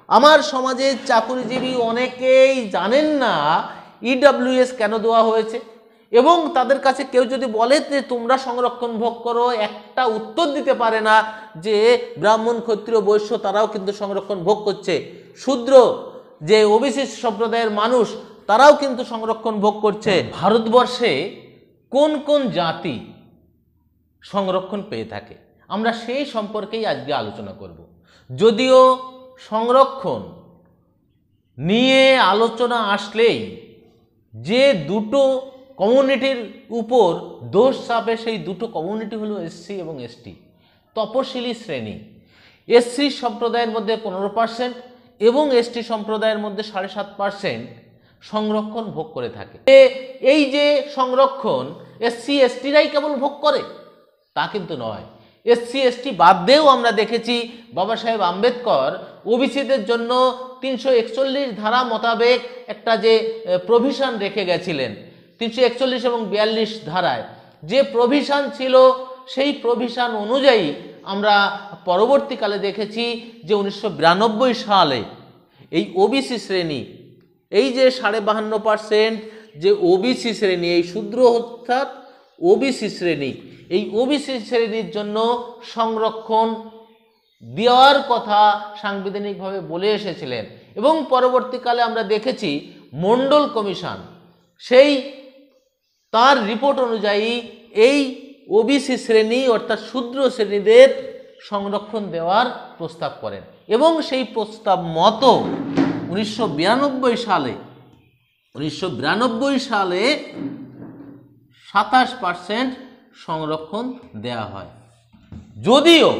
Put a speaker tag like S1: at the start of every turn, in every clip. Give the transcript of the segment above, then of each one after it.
S1: আমার সমাজের চাকুরিজীবী অনেকেই জানেন না ইডব্লিউএস কেন দেওয়া হয়েছে, এবং তাদের কাছে কেউ যদি বলে যে তোমরা সংরক্ষণ ভোগ করো, একটা উত্তর দিতে পারে না যে ব্রাহ্মণ ক্ষত্রিয় বৈশ্য তারাও কিন্তু সংরক্ষণ ভোগ করছে, শূদ্র যে ওবিসি সম্প্রদায়ের মানুষ তারাও কিন্তু সংরক্ষণ ভোগ করছে। ভারতবর্ষে কোন কোন জাতি সংরক্ষণ পেয়ে থাকে আমরা সেই সম্পর্কেই আজকে আলোচনা করব। যদিও সংরক্ষণ নিয়ে আলোচনা আসলেই যে দুটো কমিউনিটির উপর দোষ চাপে সেই দুটো কমিউনিটি হলো এসসি এবং এসটি, তপশিলি শ্রেণী। এসসি সম্প্রদায়ের মধ্যে 15% এবং এসটি সম্প্রদায়ের মধ্যে 7.5% সংরক্ষণ ভোগ করে থাকে। এই যে সংরক্ষণ এসসি এসটিরাই কেবল ভোগ করে তা কিন্তু নয়, এসসি এসটি বাদ দিয়েও আমরা দেখেছি বাবা সাহেব আম্বেদকর ওবিসিদের জন্য 341 ধারা মোতাবেক একটা যে প্রভিশন রেখে গেছিলেন, 341 এবং 42 ধারায় যে প্রভিশন ছিল সেই প্রভিশন অনুযায়ী আমরা পরবর্তীকালে দেখেছি যে 1992 সালে এই ওবিসি শ্রেণী, এই যে 52.5% যে ওবিসি শ্রেণী, এই শূদ্র অর্থাৎ ওবিসি শ্রেণী, এই ওবিসি শ্রেণীর জন্য সংরক্ষণ দেওয়ার কথা সাংবিধানিকভাবে বলে এসেছিলেন। এবং পরবর্তীকালে আমরা দেখেছি মণ্ডল কমিশন সেই তার রিপোর্ট অনুযায়ী এই ওবিসি শ্রেণী অর্থাৎ শূদ্র শ্রেণীদের সংরক্ষণ দেওয়ার প্রস্তাব করেন, এবং সেই প্রস্তাব মতো 1992 সালে 27% সংরক্ষণ দেয়া হয়। যদিও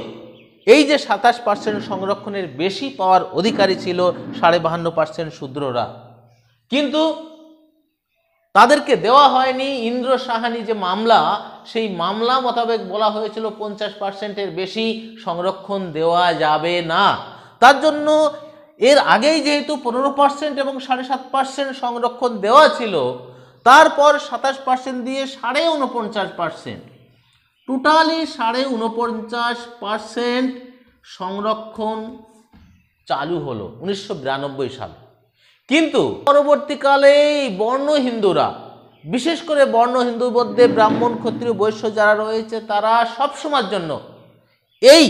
S1: এই যে 27% সংরক্ষণের বেশি পাওয়ার অধিকারী ছিল 52.5% শূদ্ররা, কিন্তু তাদেরকে দেওয়া হয়নি ইন্দ্র সাহানি যে মামলা, সেই মামলা মোতাবেক বলা হয়েছিল 50%-এর বেশি সংরক্ষণ দেওয়া যাবে না। তার জন্য এর আগেই যেহেতু 15% এবং 7.5% সংরক্ষণ দেওয়া ছিল, তারপর 27% দিয়ে 49.5%, টোটালি 49.5% সংরক্ষণ চালু হলো 1992 সালে। কিন্তু পরবর্তীকালে বর্ণ হিন্দুরা, বিশেষ করে বর্ণ হিন্দুর মধ্যে ব্রাহ্মণ ক্ষত্রিয় বৈশ্য যারা রয়েছে, তারা সবসময়ের জন্য এই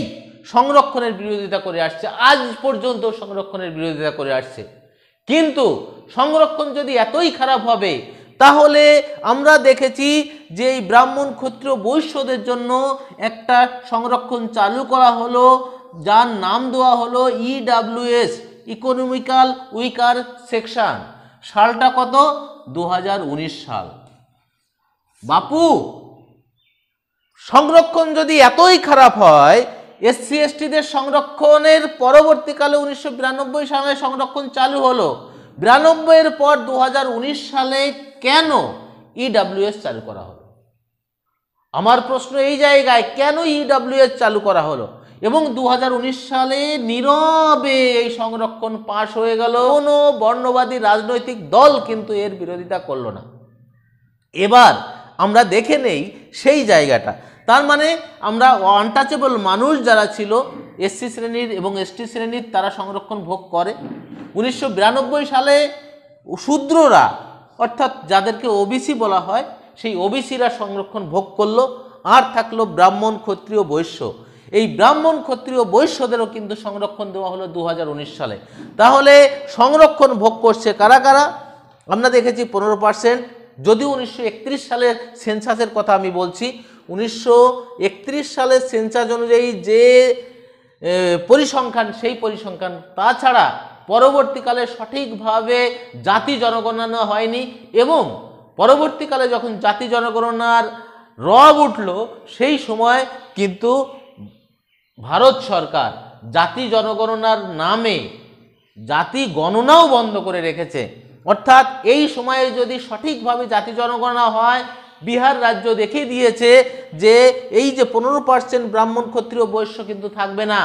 S1: সংরক্ষণের বিরোধিতা করে আসছে, আজ পর্যন্ত সংরক্ষণের বিরোধিতা করে আসছে। কিন্তু সংরক্ষণ যদি এতই খারাপ হবে, তাহলে আমরা দেখেছি যে এই ব্রাহ্মণ ক্ষত্রিয় বৈশ্যদের জন্য একটা সংরক্ষণ চালু করা হলো, যার নাম দেওয়া হলো ইডব্লিউএস, ইকোনমিক্যাল উইকার সেকশন। সালটা কত? 2019 সাল। বাপু, সংরক্ষণ যদি এতই খারাপ হয়, এসসি এসটিদের সংরক্ষণের পরবর্তীকালে 1992 সালে সংরক্ষণ চালু হলো, 92 এর পর 2019 সালে কেন ইডব্লিউএস চালু করা হলো? আমার প্রশ্ন এই জায়গায়, কেন ইডব্লিউএস চালু করা হলো? এবং 2019 সালে নীরবে এই সংরক্ষণ পাশ হয়ে গেল, কোনো বর্ণবাদী রাজনৈতিক দল কিন্তু এর বিরোধিতা করলো না। এবার আমরা দেখে নেই সেই জায়গাটা। তার মানে আমরা আনটাচেবল মানুষ যারা ছিল এসসি শ্রেণীর এবং এসটি শ্রেণীর, তারা সংরক্ষণ ভোগ করে। 1992 সালে শূদ্ররা অর্থাৎ যাদেরকে ওবিসি বলা হয়, সেই ওবিসিরা সংরক্ষণ ভোগ করলো, আর থাকলো ব্রাহ্মণ ক্ষত্রিয় বৈশ্য। এই ব্রাহ্মণ ক্ষত্রিয় বৈশ্যদেরও কিন্তু সংরক্ষণ দেওয়া হলো 2019 সালে। তাহলে সংরক্ষণ ভোগ করছে কারা কারা? আমরা দেখেছি 15%। যদিও 1931 সালের সেন্সাসের কথা আমি বলছি, 1931 সালের সেন্সাস অনুযায়ী যে পরিসংখ্যান, সেই পরিসংখ্যান, তাছাড়া পরবর্তীকালে সঠিকভাবে জাতি জনগণনা হয়নি, এবং পরবর্তীকালে যখন জাতি জনগণনার রব উঠল, সেই সময় কিন্তু ভারত সরকার জাতি জনগণনার নামে জাতি গণনাও বন্ধ করে রেখেছে। অর্থাৎ এই সময়ে যদি সঠিকভাবে জাতি জনগণনা হয়, বিহার রাজ্য দেখিয়ে দিয়েছে যে এই যে 15% ব্রাহ্মণ ক্ষত্রিয় বৈশ্য কিন্তু থাকবে না,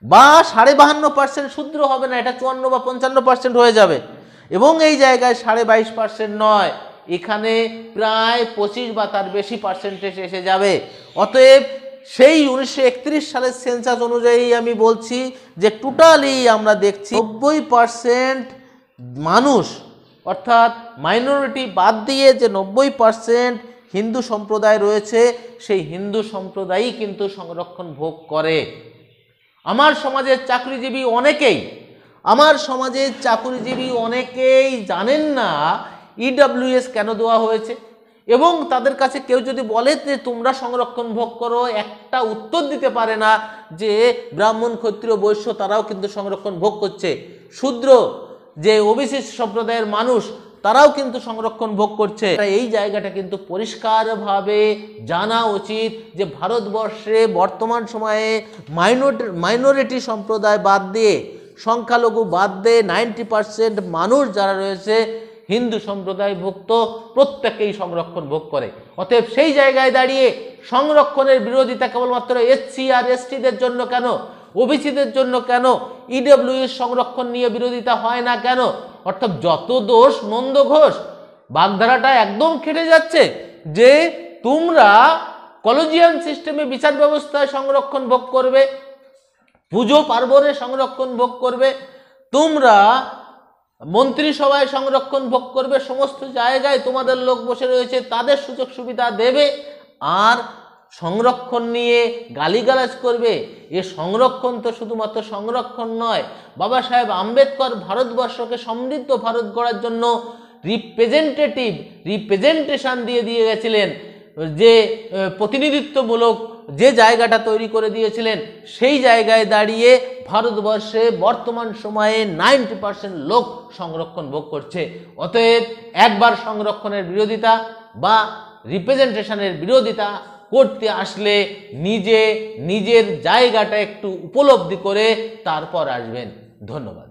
S1: বা 52.5% শূদ্র হবে না, এটা 54 বা 55% হয়ে যাবে। এবং এই জায়গায় 22.5% নয়, এখানে প্রায় 25 বা তার বেশি পার্সেন্টেজ এসে যাবে। অতএব সেই 1931 সালের সেন্সাস অনুযায়ী আমি বলছি যে টোটালি আমরা দেখছি 90% মানুষ অর্থাৎ মাইনরিটি বাদ দিয়ে যে 90% হিন্দু সম্প্রদায় রয়েছে সেই হিন্দু সম্প্রদায়ই কিন্তু সংরক্ষণ ভোগ করে। আমার সমাজের চাকুরিজীবী অনেকেই জানেন না ইডব্লিউএস কেন দেওয়া হয়েছে, এবং তাদের কাছে কেউ যদি বলে যে তোমরা সংরক্ষণ ভোগ করো, একটা উত্তর দিতে পারে না যে ব্রাহ্মণ ক্ষত্রিয় বৈশ্য তারাও কিন্তু সংরক্ষণ ভোগ করছে, শূদ্র যে ওবিসি সম্প্রদায়ের মানুষ তারাও কিন্তু সংরক্ষণ ভোগ করছে। এই জায়গাটা কিন্তু পরিষ্কারভাবে জানা উচিত যে ভারতবর্ষে বর্তমান সময়ে মাইনরিটি সম্প্রদায় বাদ দিয়ে, সংখ্যালঘু বাদ দিয়ে 90% মানুষ যারা রয়েছে হিন্দু সম্প্রদায়ভুক্ত প্রত্যেকেই সংরক্ষণ ভোগ করে। অতএব সেই জায়গায় দাঁড়িয়ে সংরক্ষণের বিরোধিতা কেবলমাত্র এসসি আর এসটিদের জন্য কেন, ওবিসিদের জন্য কেন, ইডব্লিউএস সংরক্ষণ নিয়ে বিরোধিতা হয় না কেন? অর্থাৎ যত দোষ নন্দ ঘোষ, বাগধারাটা একদম খেটে যাচ্ছে যে তোমরা কলেজিয়াম সিস্টেমে বিচার ব্যবস্থায় সংরক্ষণ ভোগ করবে, পুজো পার্বণে সংরক্ষণ ভোগ করবে, তোমরা মন্ত্রিসভায় সংরক্ষণ ভোগ করবে, সমস্ত জায়গায় তোমাদের লোক বসে রয়েছে তাদের সুযোগ সুবিধা দেবে, আর সংরক্ষণ নিয়ে গালিগালাজ করবে। এ সংরক্ষণ তো শুধুমাত্র সংরক্ষণ নয়, বাবা সাহেব আম্বেদকর ভারতবর্ষকে সমৃদ্ধ ভারত গড়ার জন্য রিপ্রেজেন্টেশন দিয়ে গেছিলেন, যে প্রতিনিধিত্বমূলক যে জায়গাটা তৈরি করে দিয়েছিলেন, সেই জায়গায় দাঁড়িয়ে ভারতবর্ষে বর্তমান সময়ে 90% লোক সংরক্ষণ ভোগ করছে। অতএব একবার সংরক্ষণের বিরোধিতা বা রিপ্রেজেন্টেশনের বিরোধিতা করতে আসলে নিজের জায়গাটা একটু উপলব্ধি করে তারপর আসবেন। ধন্যবাদ।